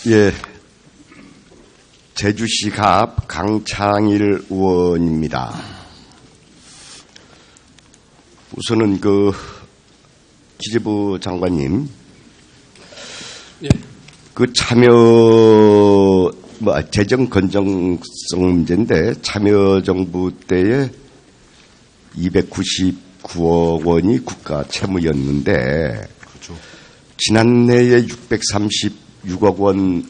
예, 제주시 갑 강창일 의원입니다. 우선은 기재부 장관님, 예. 재정 건전성 문제인데 참여정부 때에 299억 원이 국가 채무였는데, 그렇죠. 지난해에 636억 원,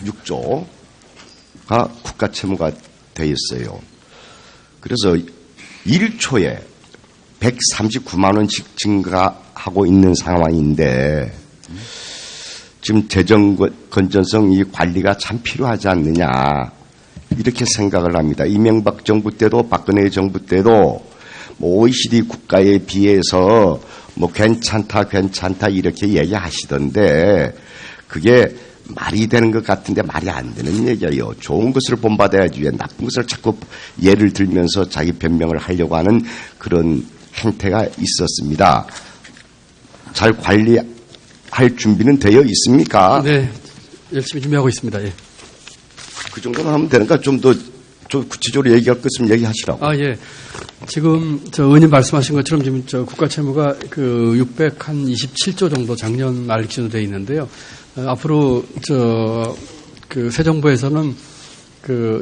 6조가 국가 채무가 돼 있어요. 그래서 1초에 139만 원씩 증가하고 있는 상황인데, 지금 재정 건전성 이 관리가 참 필요하지 않느냐, 이렇게 생각을 합니다. 이명박 정부 때도 박근혜 정부 때도 OECD 국가에 비해서 괜찮다 이렇게 얘기하시던데, 그게 말이 되는 것 같은데 말이 안 되는 얘기예요. 좋은 것을 본받아야지 왜 나쁜 것을 자꾸 예를 들면서 자기 변명을 하려고 하는 그런 행태가 있었습니다. 잘 관리할 준비는 되어 있습니까? 네, 열심히 준비하고 있습니다. 예. 그 정도는 하면 되는가? 좀 구체적으로 얘기할 것 있으면 얘기하시라고. 예. 지금 의원님 말씀하신 것처럼 지금 국가 채무가 627조 정도 작년 말 기준으로 되어 있는데요. 앞으로 새 정부에서는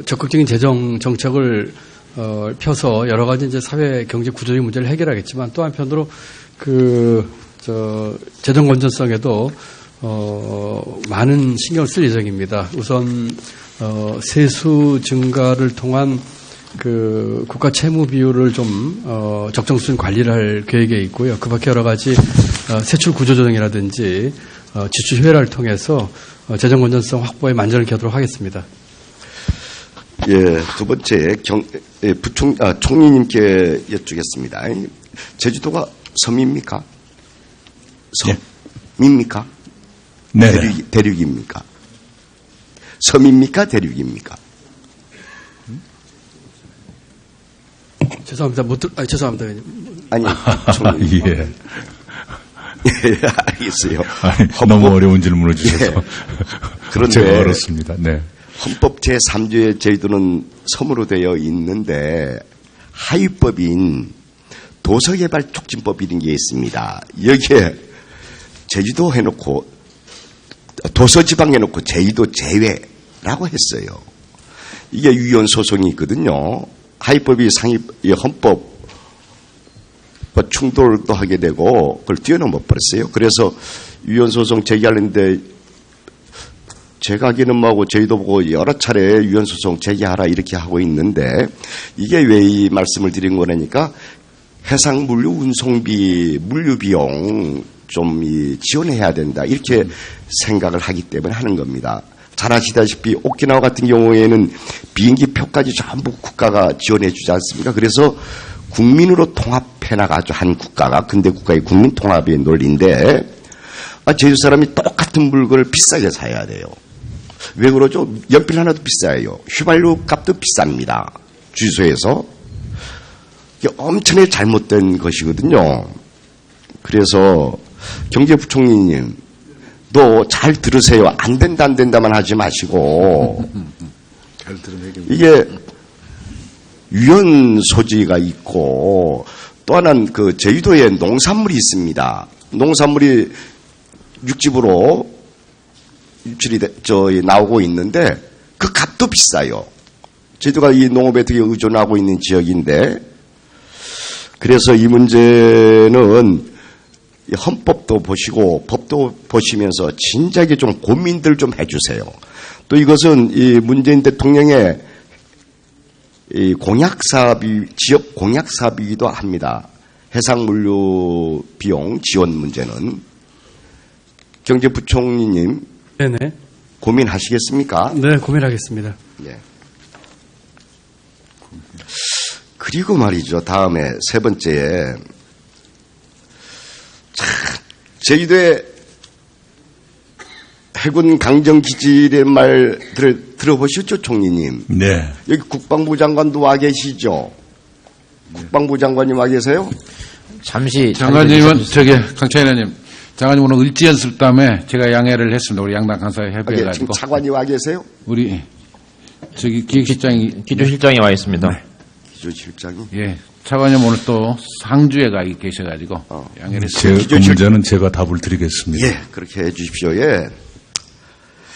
적극적인 재정 정책을 펴서 여러 가지 이제 사회 경제 구조적인 문제를 해결하겠지만, 또 한편으로 재정 건전성에도 많은 신경을 쓸 예정입니다. 우선 세수 증가를 통한 국가 채무 비율을 좀 적정 수준 관리를 할 계획에 있고요. 그 밖에 여러 가지 세출 구조 조정이라든지 지출 효율화를 통해서 재정 건전성 확보에 만전을 기하도록 하겠습니다. 예, 두 번째 총리님께 여쭙겠습니다. 제주도가 섬입니까? 섬입니까? 네. 대륙입니까? 섬입니까? 대륙입니까? 죄송합니다. 죄송합니다. 아니, 총리. 예. 예, 알겠어요. 너무 어려운 질문을 주셔서. 예. 그런데 제가 어렵습니다. 네. 헌법 제3조에 제주도는 섬으로 되어 있는데, 하위법인 도서개발촉진법 이런 게 있습니다. 여기에 제주도 해놓고 도서지방 해놓고 제주도 제외라고 했어요. 이게 위헌 소송이 있거든요. 하위법이 헌법 충돌도 하게 되고 그걸 뛰어넘어 버렸어요. 그래서 위헌 소송 제기하는데 제가 하기는 뭐하고 저희도 보고 여러 차례 위헌 소송 제기하라 이렇게 하고 있는데, 이게 왜 이 말씀을 드린 거냐니까 해상 물류 운송비 물류 비용 좀 지원해야 된다 이렇게 생각을 하기 때문에 하는 겁니다. 잘 아시다시피 오키나와 같은 경우에는 비행기 표까지 전부 국가가 지원해 주지 않습니까? 그래서 국민으로 통합해 나가죠. 한 국가가. 근대 국가의 국민 통합의 논리인데, 제주 사람이 똑같은 물건을 비싸게 사야 돼요. 왜 그러죠? 연필 하나도 비싸요. 휘발유 값도 비쌉니다. 주유소에서. 이게 엄청나게 잘못된 것이거든요. 그래서 경제부총리님, 너 잘 들으세요. 안 된다만 하지 마시고. 잘 들으면 이게 위헌 소지가 있고, 또 하나는 제주도에 농산물이 있습니다. 농산물이 육지부로 유출이 나오고 있는데 그 값도 비싸요. 제주도가 이 농업에 되게 의존하고 있는 지역인데, 그래서 이 문제는 헌법도 보시고 법도 보시면서 진작에 좀 고민들 좀 해주세요. 또 이것은 이 문재인 대통령의 이 지역 공약 사업이기도 합니다. 해상물류 비용 지원 문제는. 경제부총리님, 네네. 고민하시겠습니까? 네, 고민하겠습니다. 예. 그리고 말이죠. 다음에 세 번째에, 제주도에 해군 강정기지라는 말 들어보셨죠, 총리님? 네. 여기 국방부 장관도 와 계시죠? 국방부 장관님 와 계세요? 잠시 장관님은 강창일 의원님 장관님 오늘 을지연습 때문에 제가 양해를 했습니다. 우리 양당 간사에 지금 협의해가지고. 차관이 와 계세요? 우리 저기 기획실장이 기조실장이 와 있습니다. 기조실장이. 예 차관님 오늘 또 상주에 가 계셔가지고 양해를 했습니다. 그 문제는 제가 답을 드리겠습니다. 예, 그렇게 해 주십시오. 예.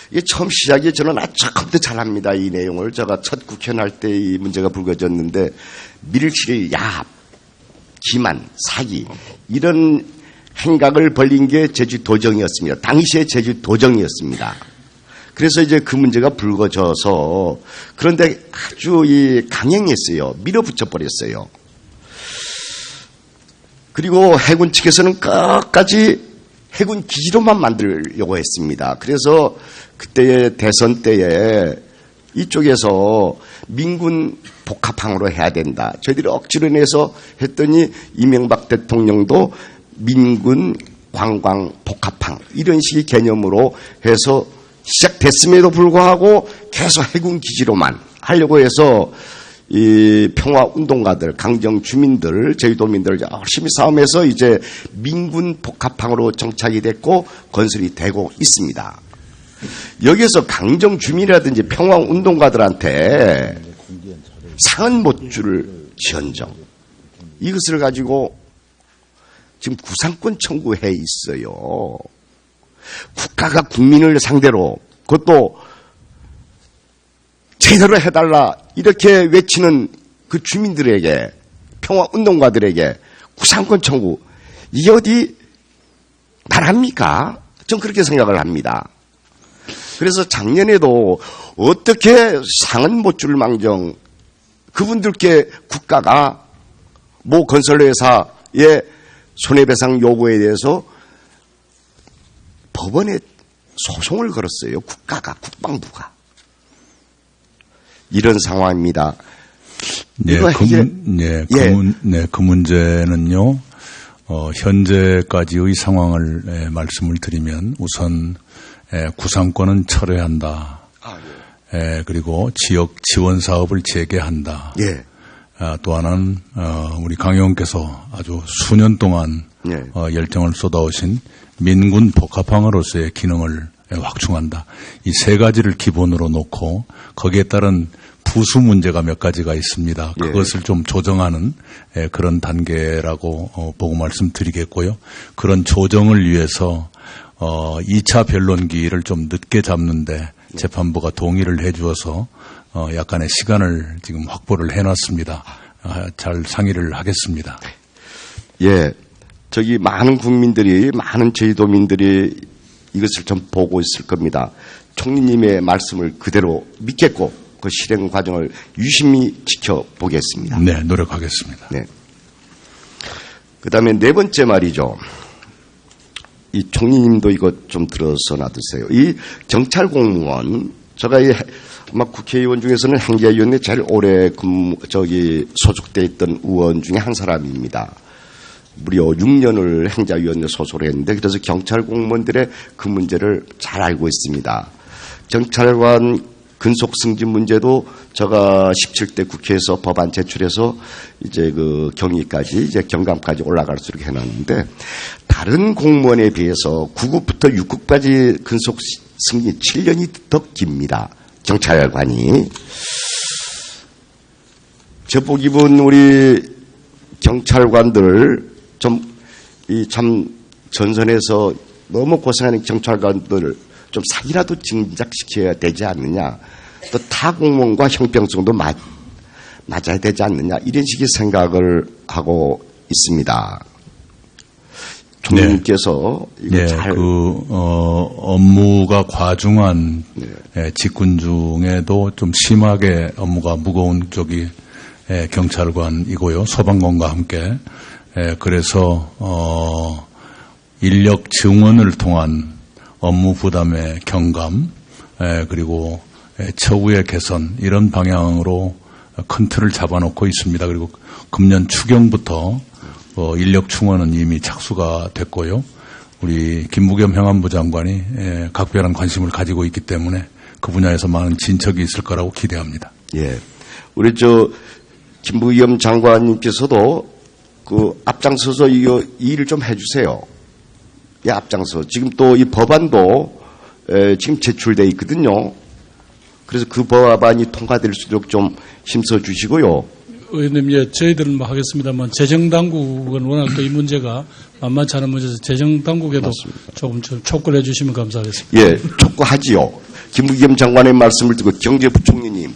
이게 처음 시작이 저는 아주 처음부터 잘합니다. 이 내용을. 제가 첫 국회 날 때 이 문제가 불거졌는데 밀실, 야합, 기만, 사기 이런 행각을 벌린 게 제주도정이었습니다. 당시에 제주도정이었습니다. 그래서 이제 그 문제가 불거져서 그런데 아주 강행했어요. 밀어붙여 버렸어요. 그리고 해군 측에서는 끝까지 해군 기지로만 만들려고 했습니다. 그래서 그때의 대선 때에 이쪽에서 민군 복합항으로 해야 된다. 저희들이 억지로 내서 했더니 이명박 대통령도 민군 관광 복합항 이런 식의 개념으로 해서 시작됐음에도 불구하고 계속 해군 기지로만 하려고 해서 이 평화운동가들, 강정 주민들, 제주도민들 열심히 싸움해서 이제 민군 복합항으로 정착이 됐고 건설이 되고 있습니다. 여기에서 강정 주민이라든지 평화운동가들한테 상은 못 줄 지언정 이것을 가지고 지금 구상권 청구해 있어요. 국가가 국민을 상대로 그것도 제대로 해달라 이렇게 외치는 그 주민들에게 평화운동가들에게 구상권 청구 이게 어디 말합니까? 전 그렇게 생각을 합니다. 그래서 작년에도 어떻게 상은 못 줄 망정 그분들께 국가가 모 건설회사의 손해배상 요구에 대해서 법원에 소송을 걸었어요. 국방부가. 이런 상황입니다. 네, 그 문제는요, 현재까지의 상황을 말씀을 드리면 우선 구상권은 철회한다. 그리고 지역 지원 사업을 재개한다. 예. 또 하나는 우리 강 의원께서 아주 수년 동안 열정을 쏟아오신 민군 복합항으로서의 기능을 확충한다. 이 세 가지를 기본으로 놓고 거기에 따른 부수 문제가 몇 가지가 있습니다. 그것을 좀 조정하는 그런 단계라고 보고 말씀드리겠고요. 그런 조정을 위해서 2차 변론기를 좀 늦게 잡는데 재판부가 동의를 해 주어서 약간의 시간을 지금 확보를 해놨습니다. 잘 상의를 하겠습니다. 예, 저기 많은 국민들이 많은 제주도민들이 이것을 좀 보고 있을 겁니다. 총리님의 말씀을 그대로 믿겠고 그 실행 과정을 유심히 지켜보겠습니다. 네, 노력하겠습니다. 네. 그다음에 네 번째 말이죠. 이 총리님도 이거 좀 들어서 놔두세요. 이 경찰 공무원, 제가 아마 국회의원 중에서는 행자위원회 제일 오래 소속돼 있던 의원 중에 한 사람입니다. 무려 6년을 행자위원회 소속을 했는데 그래서 경찰 공무원들의 그 문제를 잘 알고 있습니다. 경찰관 근속 승진 문제도 제가 17대 국회에서 법안 제출해서 이제 그 경위까지 이제 경감까지 올라갈 수 있게 해놨는데 다른 공무원에 비해서 9급부터 6급까지 근속 승진 7년이 더 깁니다. 경찰관이. 제복 입은 우리 경찰관들 참 전선에서 너무 고생하는 경찰관들 좀 사기라도 진작시켜야 되지 않느냐. 또 타 공무원과 형평성도 맞아야 되지 않느냐. 이런 식의 생각을 하고 있습니다. 총리님께서 이거 잘. 업무가 과중한 직군 중에도 좀 심하게 업무가 무거운 쪽이 경찰관이고요. 소방관과 함께. 그래서, 인력 증원을 통한 업무 부담의 경감, 그리고 처우의 개선, 이런 방향으로 큰 틀을 잡아놓고 있습니다. 그리고 금년 추경부터 인력 충원은 이미 착수가 됐고요. 우리 김부겸 행안부 장관이 각별한 관심을 가지고 있기 때문에 그 분야에서 많은 진척이 있을 거라고 기대합니다. 예. 우리 김부겸 장관님께서도 그 앞장서서 이 일을 좀 해주세요. 앞장서 지금 또 이 법안도 지금 제출돼 있거든요. 그래서 그 법안이 통과될 수 있도록 좀 힘써 주시고요. 의원님, 예, 저희들은 뭐 하겠습니다만 재정당국은 워낙 또 이 문제가 만만치 않은 문제에서 재정당국에도 맞습니다. 조금 촉구를 해주시면 감사하겠습니다. 예, 촉구하지요. 김부겸 장관의 말씀을 듣고 경제부총리님,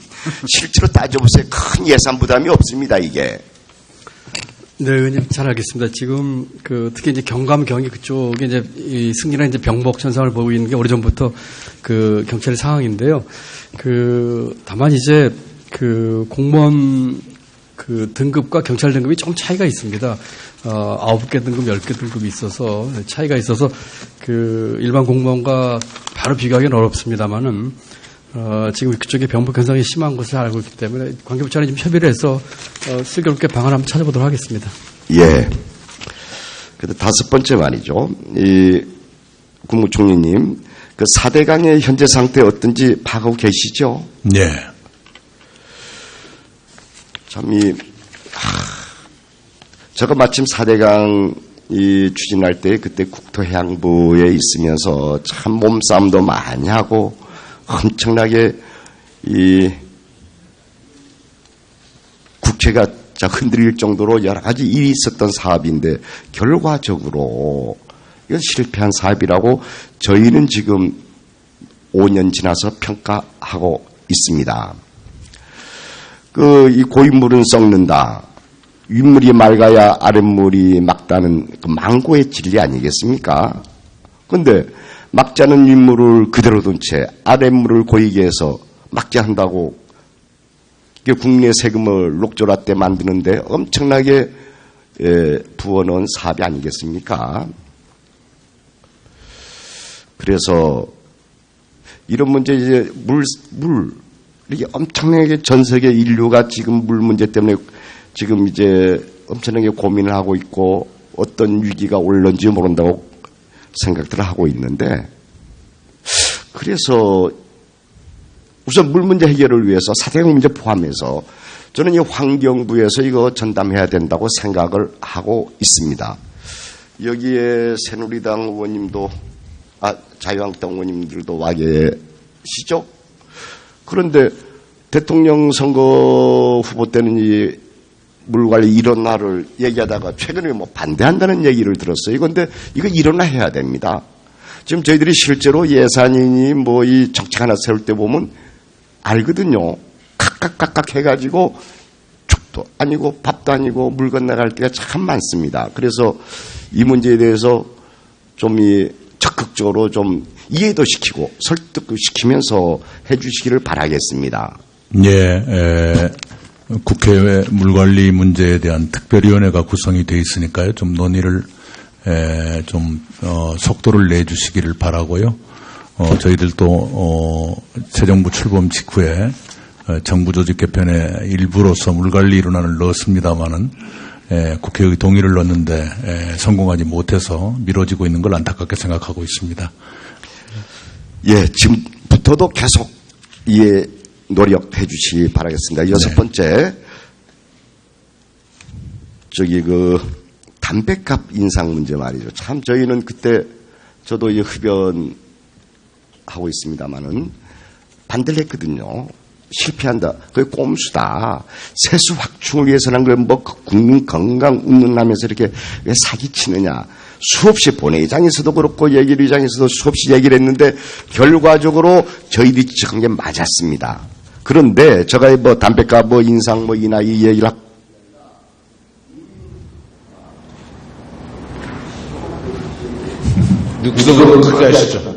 실제로 따져보세요. 큰 예산 부담이 없습니다, 이게. 네, 의원님 잘 알겠습니다. 지금 특히 이제 경감 경위 그쪽에 이제 이 승진이나 이제 병복 현상을 보고 있는 게 오래전부터 경찰의 상황인데요. 다만 이제 공무원 등급과 경찰 등급이 좀 차이가 있습니다. 9개 등급, 10개 등급이 있어서 차이가 있어서 일반 공무원과 바로 비교하기는 어렵습니다만은 지금 그쪽에 병복 현상이 심한 것을 알고 있기 때문에 관계부처랑 좀 협의를 해서 슬기롭게 방안을 한번 찾아보도록 하겠습니다. 예. 그래도 다섯 번째 말이죠. 이 국무총리님, 4대강의 현재 상태 어떤지 파악하고 계시죠? 네. 참, 제가 마침 4대강 추진할 때 그때 국토해양부에 있으면서 참 몸싸움도 많이 하고 엄청나게 국회가 흔들릴 정도로 여러 가지 일이 있었던 사업인데 결과적으로 이건 실패한 사업이라고 저희는 지금 5년 지나서 평가하고 있습니다. 이 고인물은 썩는다. 윗물이 맑아야 아랫물이 맑다는 망고의 진리 아니겠습니까? 그런데 막지 않은 윗물을 그대로 둔 채 아랫물을 고이게 해서 막지 한다고 국민의 세금을 녹조라떼 만드는데 엄청나게 부어놓은 사업이 아니겠습니까? 그래서 이런 문제 이제 이게 엄청나게 전 세계 인류가 지금 물 문제 때문에 지금 이제 엄청나게 고민을 하고 있고 어떤 위기가 올는지 모른다고 생각들을 하고 있는데 그래서 우선 물 문제 해결을 위해서 4대강 문제 포함해서 저는 이 환경부에서 이거 전담해야 된다고 생각을 하고 있습니다. 여기에 새누리당 의원님도 자유한국당 의원님들도 와 계시죠? 그런데 대통령 선거 후보 때는 이 물관리 일원화를 얘기하다가 최근에 반대한다는 얘기를 들었어요. 그런데 이거 일원화해야 됩니다. 지금 저희들이 실제로 예산이니 이 정책 하나 세울 때 보면 알거든요. 각각 해가지고 죽도 아니고 밥도 아니고 물 건너갈 때가 참 많습니다. 그래서 이 문제에 대해서 좀 적극적으로 좀 이해도 시키고 설득도 시키면서 해주시기를 바라겠습니다. 예, 국회 물관리 문제에 대한 특별위원회가 구성이 돼 있으니까요. 좀 논의를 속도를 내주시기를 바라고요. 저희들도 새 정부 출범 직후에 정부 조직 개편의 일부로서 물관리 일원안을 넣었습니다마는 국회의 동의를 넣었는데 성공하지 못해서 미뤄지고 있는 걸 안타깝게 생각하고 있습니다. 예, 지금부터도 계속 노력해 주시기 바라겠습니다. 여섯 번째, 담뱃값 인상 문제 말이죠. 참 저희는 그때 저도 흡연하고 있습니다만은 반대를 했거든요. 실패한다. 그게 꼼수다. 세수 확충을 위해서는 국민 건강 운운하면서 이렇게 왜 사기치느냐. 수없이 본회의장에서도 그렇고 예결위장에서도 수없이 얘기를 했는데 결과적으로 저희들이 지적한 게 맞았습니다. 그런데 제가 담뱃값 인상 인하 이 얘기를 누구도 그렇게 하시죠.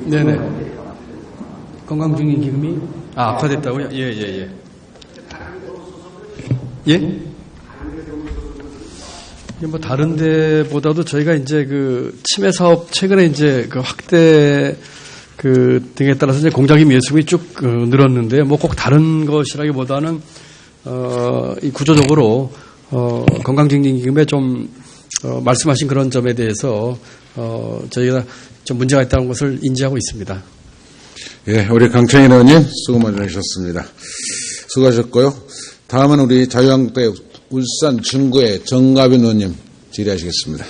네네. 건강증진 기금이 악화됐다고요? 예. 예? 다른 데보다도 저희가 이제 치매 사업 최근에 이제 확대 등에 따라서 이제 공작임 예수금이 쭉 늘었는데요. 꼭 다른 것이라기보다는 이 구조적으로 건강증진기금에 좀 말씀하신 그런 점에 대해서 저희가 좀 문제가 있다는 것을 인지하고 있습니다. 예, 우리 강창일 의원님 수고 많으셨습니다. 수고하셨고요. 다음은 우리 자유한국당 울산 중구의 정가빈 의원님 질의하시겠습니다.